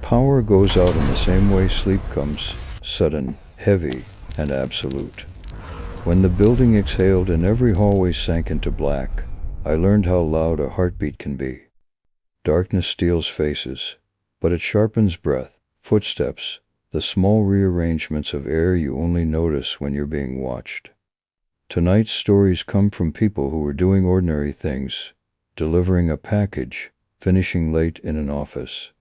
Power goes out in the same way sleep comes, sudden, heavy, and absolute. When the building exhaled and every hallway sank into black, I learned how loud a heartbeat can be. Darkness steals faces, but it sharpens breath, footsteps, the small rearrangements of air you only notice when you're being watched. Tonight's stories come from people who were doing ordinary things, delivering a package, finishing late in an office,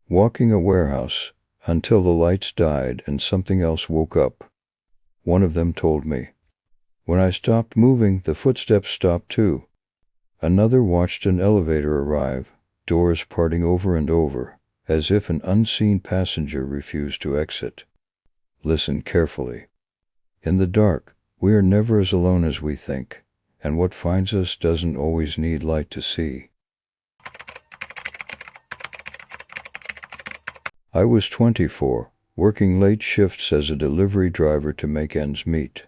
walking a warehouse, until the lights died and something else woke up. One of them told me, "When I stopped moving, the footsteps stopped too." Another watched an elevator arrive, doors parting over and over, as if an unseen passenger refused to exit. Listen carefully. In the dark, we are never as alone as we think, and what finds us doesn't always need light to see. I was 24, working late shifts as a delivery driver to make ends meet.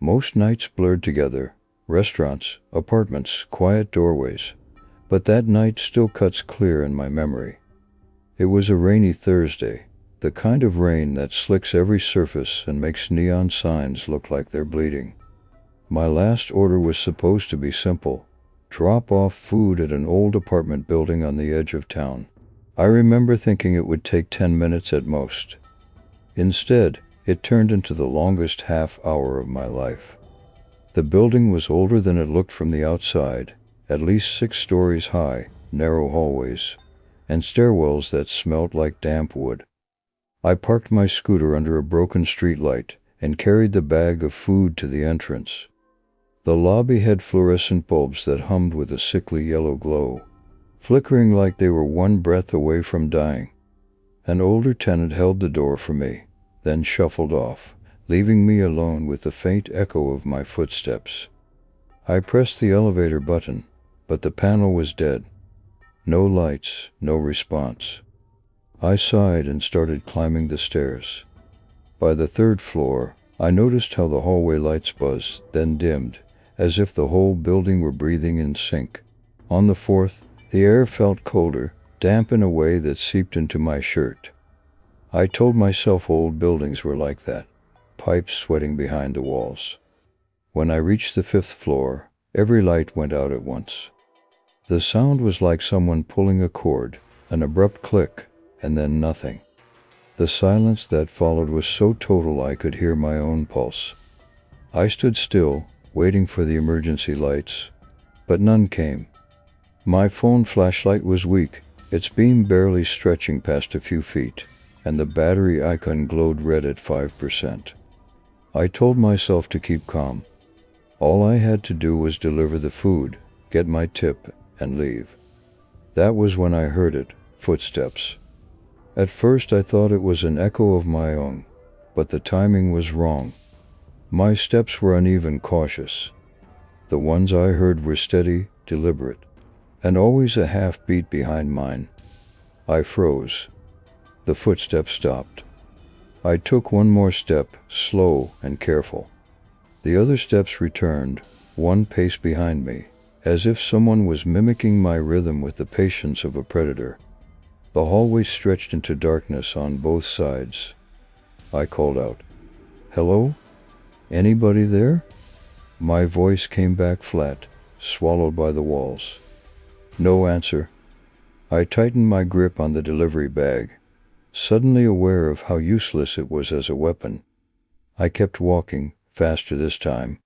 Most nights blurred together, restaurants, apartments, quiet doorways, but that night still cuts clear in my memory. It was a rainy Thursday, the kind of rain that slicks every surface and makes neon signs look like they're bleeding. My last order was supposed to be simple: drop off food at an old apartment building on the edge of town. I remember thinking it would take 10 minutes at most. Instead, it turned into the longest half hour of my life. The building was older than it looked from the outside, at least 6 stories high, narrow hallways, and stairwells that smelt like damp wood. I parked my scooter under a broken streetlight and carried the bag of food to the entrance. The lobby had fluorescent bulbs that hummed with a sickly yellow glow, flickering like they were one breath away from dying. An older tenant held the door for me, then shuffled off, leaving me alone with the faint echo of my footsteps. I pressed the elevator button, but the panel was dead. No lights, no response. I sighed and started climbing the stairs. By the 3rd floor, I noticed how the hallway lights buzzed, then dimmed, as if the whole building were breathing in sync. On the 4th, the air felt colder, damp in a way that seeped into my shirt. I told myself old buildings were like that, pipes sweating behind the walls. When I reached the 5th floor, every light went out at once. The sound was like someone pulling a cord, an abrupt click, and then nothing. The silence that followed was so total I could hear my own pulse. I stood still, waiting for the emergency lights, but none came. My phone flashlight was weak, its beam barely stretching past a few feet, and the battery icon glowed red at 5%. I told myself to keep calm. All I had to do was deliver the food, get my tip, and leave. That was when I heard it, footsteps. At first I thought it was an echo of my own, but the timing was wrong. My steps were uneven, cautious. The ones I heard were steady, deliberate, and always a half beat behind mine. I froze. The footsteps stopped. I took one more step, slow and careful. The other steps returned, one pace behind me, as if someone was mimicking my rhythm with the patience of a predator. The hallway stretched into darkness on both sides. I called out, "Hello? Anybody there?" My voice came back flat, swallowed by the walls. No answer. I tightened my grip on the delivery bag, suddenly aware of how useless it was as a weapon. I kept walking, faster this time.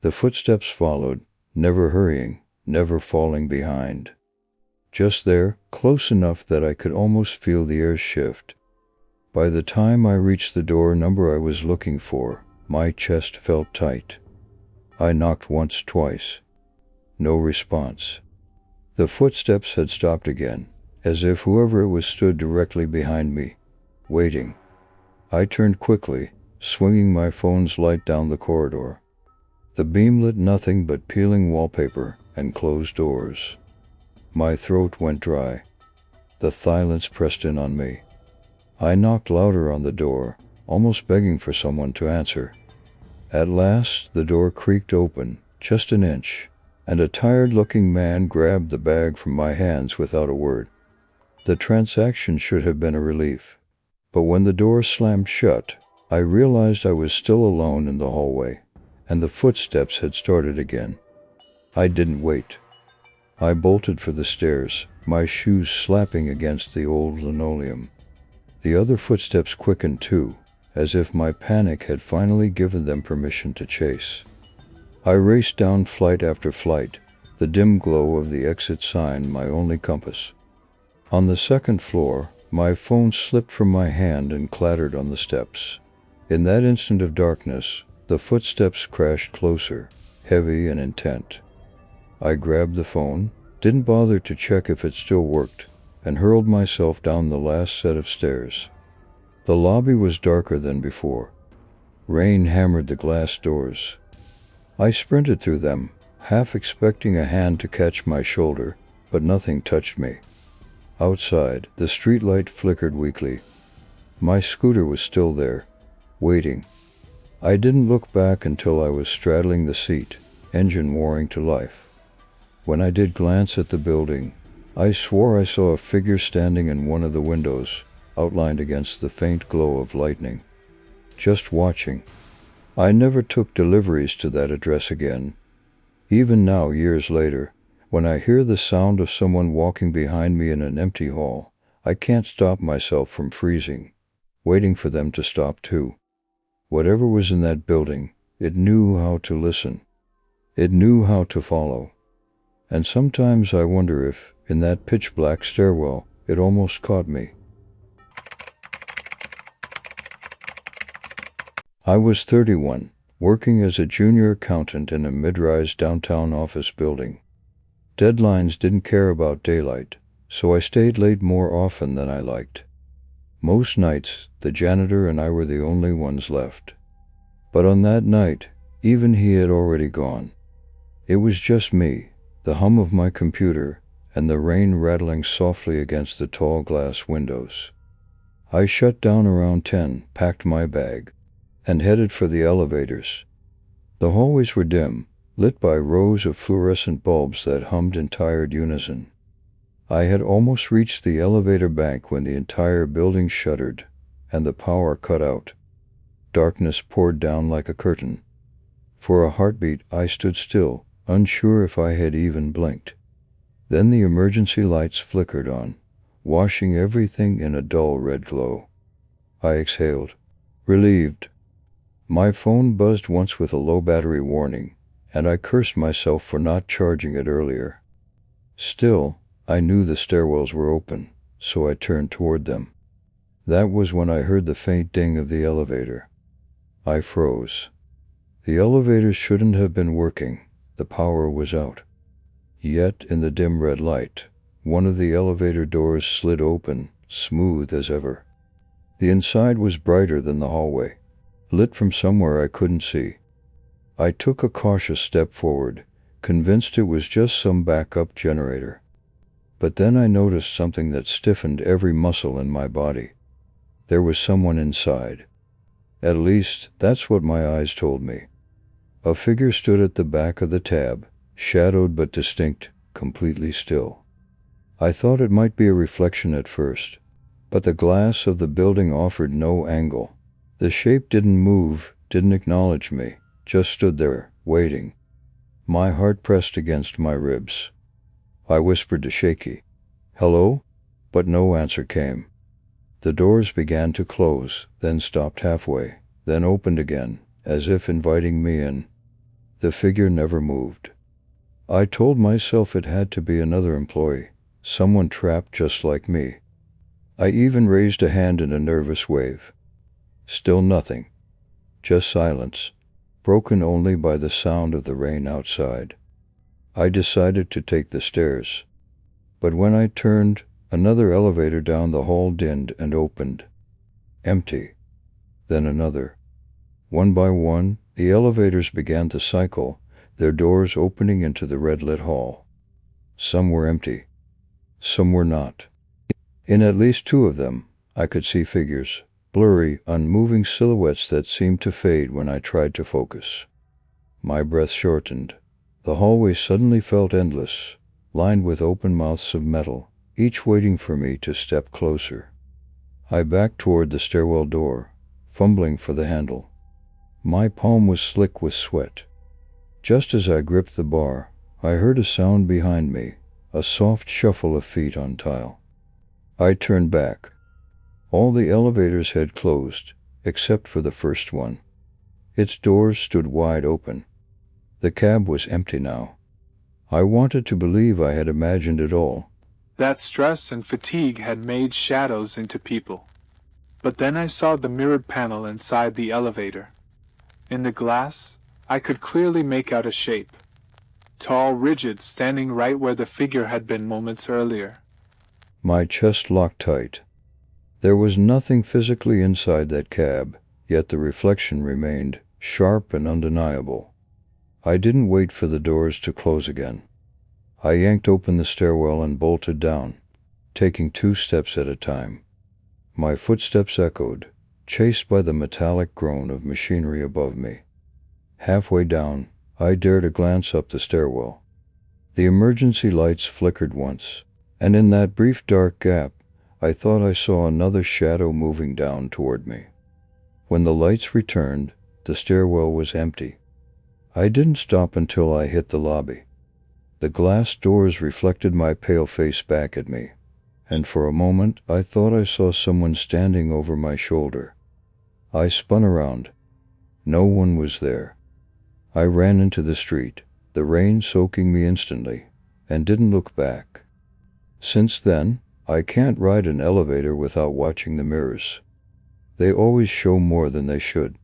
The footsteps followed, never hurrying, never falling behind. Just there, close enough that I could almost feel the air shift. By the time I reached the door number I was looking for, my chest felt tight. I knocked once, twice. No response. The footsteps had stopped again, as if whoever it was stood directly behind me, waiting. I turned quickly, swinging my phone's light down the corridor. The beam lit nothing but peeling wallpaper and closed doors. My throat went dry. The silence pressed in on me. I knocked louder on the door, almost begging for someone to answer. At last, the door creaked open, just an inch, and a tired-looking man grabbed the bag from my hands without a word. The transaction should have been a relief. But when the door slammed shut, I realized I was still alone in the hallway, and the footsteps had started again. I didn't wait. I bolted for the stairs, my shoes slapping against the old linoleum. The other footsteps quickened too, as if my panic had finally given them permission to chase. I raced down flight after flight, the dim glow of the exit sign my only compass. On the second floor, my phone slipped from my hand and clattered on the steps. In that instant of darkness, the footsteps crashed closer, heavy and intent. I grabbed the phone, didn't bother to check if it still worked, and hurled myself down the last set of stairs. The lobby was darker than before. Rain hammered the glass doors. I sprinted through them, half expecting a hand to catch my shoulder, but nothing touched me. Outside, the streetlight flickered weakly. My scooter was still there, waiting. I didn't look back until I was straddling the seat, engine roaring to life. When I did glance at the building, I swore I saw a figure standing in one of the windows, outlined against the faint glow of lightning. Just watching. I never took deliveries to that address again. Even now, years later, when I hear the sound of someone walking behind me in an empty hall, I can't stop myself from freezing, waiting for them to stop too. Whatever was in that building, it knew how to listen. It knew how to follow. And sometimes I wonder if, in that pitch-black stairwell, it almost caught me. I was 31, working as a junior accountant in a mid-rise downtown office building. Deadlines didn't care about daylight, so I stayed late more often than I liked. Most nights, the janitor and I were the only ones left. But on that night, even he had already gone. It was just me, the hum of my computer, and the rain rattling softly against the tall glass windows. I shut down around 10, packed my bag, and headed for the elevators. The hallways were dim, lit by rows of fluorescent bulbs that hummed in tired unison. I had almost reached the elevator bank when the entire building shuddered, and the power cut out. Darkness poured down like a curtain. For a heartbeat, I stood still, unsure if I had even blinked. Then the emergency lights flickered on, washing everything in a dull red glow. I exhaled, relieved. My phone buzzed once with a low battery warning, and I cursed myself for not charging it earlier. Still, I knew the stairwells were open, so I turned toward them. That was when I heard the faint ding of the elevator. I froze. The elevators shouldn't have been working. The power was out. Yet, in the dim red light, one of the elevator doors slid open, smooth as ever. The inside was brighter than the hallway, lit from somewhere I couldn't see. I took a cautious step forward, convinced it was just some backup generator. But then I noticed something that stiffened every muscle in my body. There was someone inside. At least, that's what my eyes told me. A figure stood at the back of the tab, shadowed but distinct, completely still. I thought it might be a reflection at first, but the glass of the building offered no angle. The shape didn't move, didn't acknowledge me, just stood there, waiting. My heart pressed against my ribs. I whispered to Shaky, "Hello?" But no answer came. The doors began to close, then stopped halfway, then opened again, as if inviting me in. The figure never moved. I told myself it had to be another employee, someone trapped just like me. I even raised a hand in a nervous wave. Still nothing. Just silence, broken only by the sound of the rain outside. I decided to take the stairs. But when I turned, another elevator down the hall dinned and opened. Empty. Then another. One by one, the elevators began to cycle, their doors opening into the red-lit hall. Some were empty. Some were not. In at least two of them, I could see figures, blurry, unmoving silhouettes that seemed to fade when I tried to focus. My breath shortened. The hallway suddenly felt endless, lined with open mouths of metal, each waiting for me to step closer. I backed toward the stairwell door, fumbling for the handle. My palm was slick with sweat. Just as I gripped the bar, I heard a sound behind me, a soft shuffle of feet on tile. I turned back. All the elevators had closed, except for the first one. Its doors stood wide open. The cab was empty now. I wanted to believe I had imagined it all. That stress and fatigue had made shadows into people. But then I saw the mirrored panel inside the elevator. In the glass, I could clearly make out a shape. Tall, rigid, standing right where the figure had been moments earlier. My chest locked tight. There was nothing physically inside that cab, yet the reflection remained, sharp and undeniable. I didn't wait for the doors to close again. I yanked open the stairwell and bolted down, taking 2 steps at a time. My footsteps echoed, chased by the metallic groan of machinery above me. Halfway down, I dared a glance up the stairwell. The emergency lights flickered once, and in that brief dark gap, I thought I saw another shadow moving down toward me. When the lights returned, the stairwell was empty. I didn't stop until I hit the lobby. The glass doors reflected my pale face back at me, and for a moment I thought I saw someone standing over my shoulder. I spun around. No one was there. I ran into the street, the rain soaking me instantly, and didn't look back. Since then, I can't ride an elevator without watching the mirrors. They always show more than they should.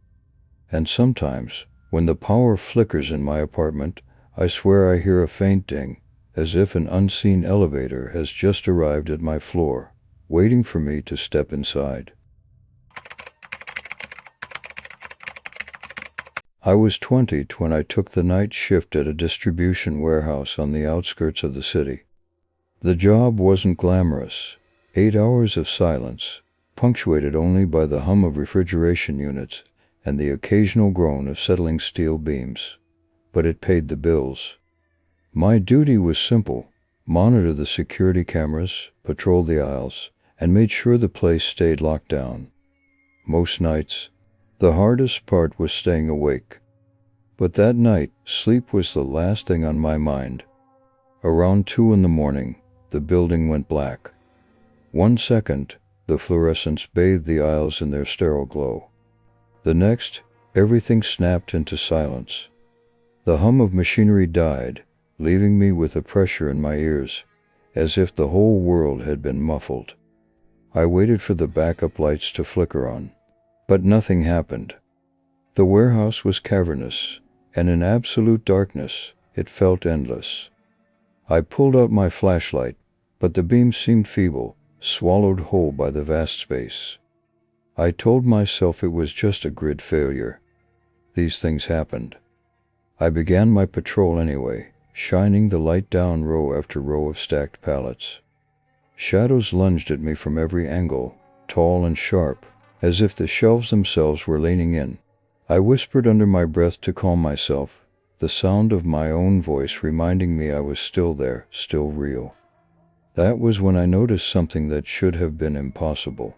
And sometimes, when the power flickers in my apartment, I swear I hear a faint ding, as if an unseen elevator has just arrived at my floor, waiting for me to step inside. I was 20 when I took the night shift at a distribution warehouse on the outskirts of the city. The job wasn't glamorous. 8 hours of silence, punctuated only by the hum of refrigeration units and the occasional groan of settling steel beams. But it paid the bills. My duty was simple: monitor the security cameras, patrol the aisles, and made sure the place stayed locked down. Most nights, the hardest part was staying awake. But that night, sleep was the last thing on my mind. Around 2 in the morning, the building went black. 1 second, the fluorescents bathed the aisles in their sterile glow. The next, everything snapped into silence. The hum of machinery died, leaving me with a pressure in my ears, as if the whole world had been muffled. I waited for the backup lights to flicker on, but nothing happened. The warehouse was cavernous, and in absolute darkness, it felt endless. I pulled out my flashlight, but the beam seemed feeble, swallowed whole by the vast space. I told myself it was just a grid failure. These things happened. I began my patrol anyway, shining the light down row after row of stacked pallets. Shadows lunged at me from every angle, tall and sharp, as if the shelves themselves were leaning in. I whispered under my breath to calm myself, the sound of my own voice reminding me I was still there, still real. That was when I noticed something that should have been impossible.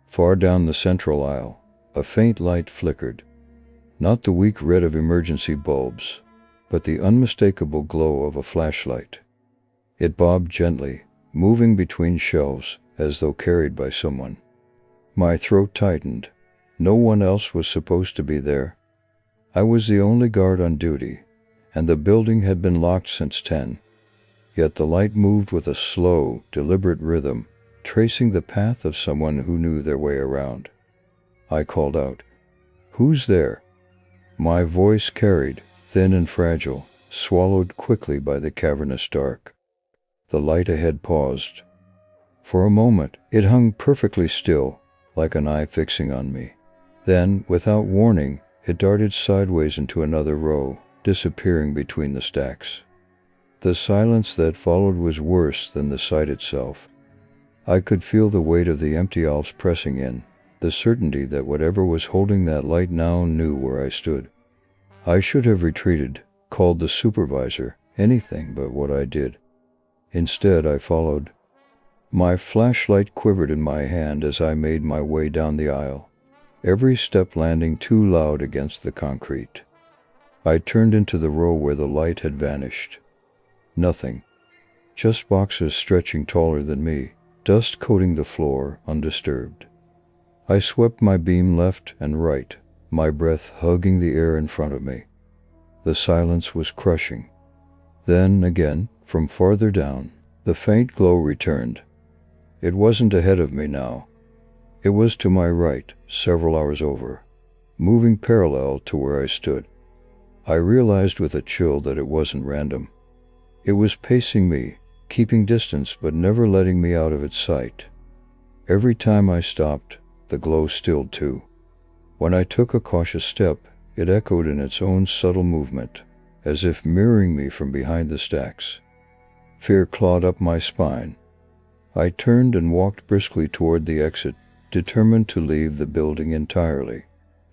Far down the central aisle, a faint light flickered. Not the weak red of emergency bulbs, but the unmistakable glow of a flashlight. It bobbed gently, moving between shelves as though carried by someone. My throat tightened. No one else was supposed to be there. I was the only guard on duty, and the building had been locked since 10. Yet the light moved with a slow, deliberate rhythm, tracing the path of someone who knew their way around. I called out, "Who's there?" My voice carried, thin and fragile, swallowed quickly by the cavernous dark. The light ahead paused. For a moment, it hung perfectly still, like an eye fixing on me. Then, without warning, it darted sideways into another row, disappearing between the stacks. The silence that followed was worse than the sight itself. I could feel the weight of the empty aisles pressing in, the certainty that whatever was holding that light now knew where I stood. I should have retreated, called the supervisor, anything but what I did. Instead, I followed. My flashlight quivered in my hand as I made my way down the aisle, every step landing too loud against the concrete. I turned into the row where the light had vanished. Nothing. Just boxes stretching taller than me, dust coating the floor undisturbed. I swept my beam left and right, my breath hugging the air in front of me. The silence was crushing. Then, again, from farther down, the faint glow returned. It wasn't ahead of me now. It was to my right, several hours over, moving parallel to where I stood. I realized with a chill that it wasn't random. It was pacing me, keeping distance but never letting me out of its sight. Every time I stopped, the glow stilled too. When I took a cautious step, it echoed in its own subtle movement, as if mirroring me from behind the stacks. Fear clawed up my spine. I turned and walked briskly toward the exit, determined to leave the building entirely.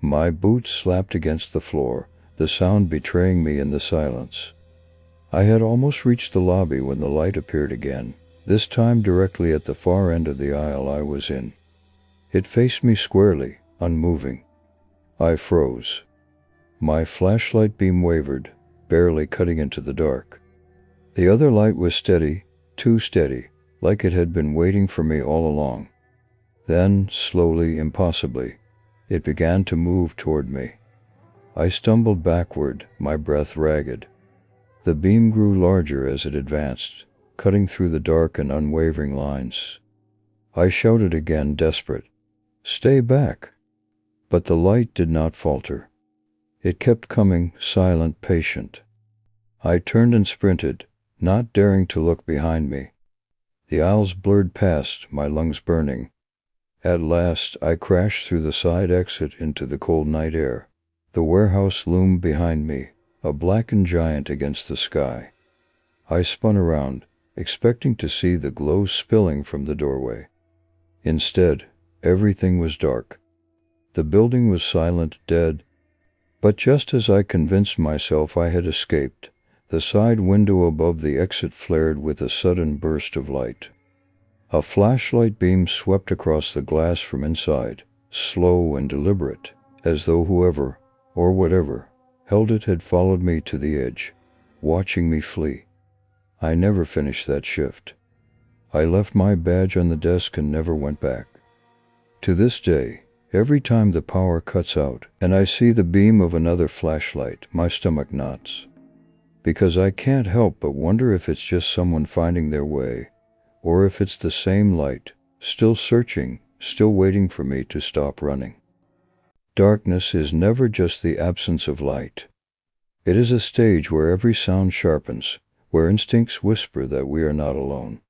My boots slapped against the floor, the sound betraying me in the silence. I had almost reached the lobby when the light appeared again, this time directly at the far end of the aisle I was in. It faced me squarely, unmoving. I froze. My flashlight beam wavered, barely cutting into the dark. The other light was steady, too steady, like it had been waiting for me all along. Then, slowly, impossibly, it began to move toward me. I stumbled backward, my breath ragged. The beam grew larger as it advanced, cutting through the dark and unwavering lines. I shouted again, desperate, "Stay back!" But the light did not falter. It kept coming, silent, patient. I turned and sprinted, not daring to look behind me. The aisles blurred past, my lungs burning. At last, I crashed through the side exit into the cold night air. The warehouse loomed behind me, a blackened giant against the sky. I spun around, expecting to see the glow spilling from the doorway. Instead, everything was dark. The building was silent, dead. But just as I convinced myself I had escaped, the side window above the exit flared with a sudden burst of light. A flashlight beam swept across the glass from inside, slow and deliberate, as though whoever, or whatever, held it had followed me to the edge, watching me flee. I never finished that shift. I left my badge on the desk and never went back. To this day, every time the power cuts out and I see the beam of another flashlight, my stomach knots. Because I can't help but wonder if it's just someone finding their way, or if it's the same light, still searching, still waiting for me to stop running. Darkness is never just the absence of light. It is a stage where every sound sharpens, where instincts whisper that we are not alone.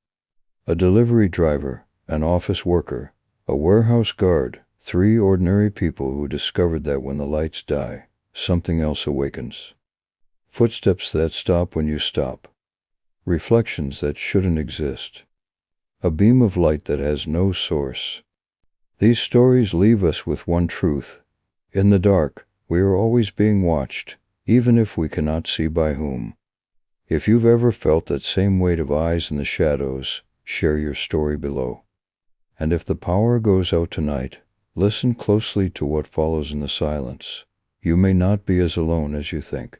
A delivery driver, an office worker, a warehouse guard, 3 ordinary people who discovered that when the lights die, something else awakens. Footsteps that stop when you stop. Reflections that shouldn't exist. A beam of light that has no source. These stories leave us with one truth. In the dark, we are always being watched, even if we cannot see by whom. If you've ever felt that same weight of eyes in the shadows, share your story below. And if the power goes out tonight, listen closely to what follows in the silence. You may not be as alone as you think.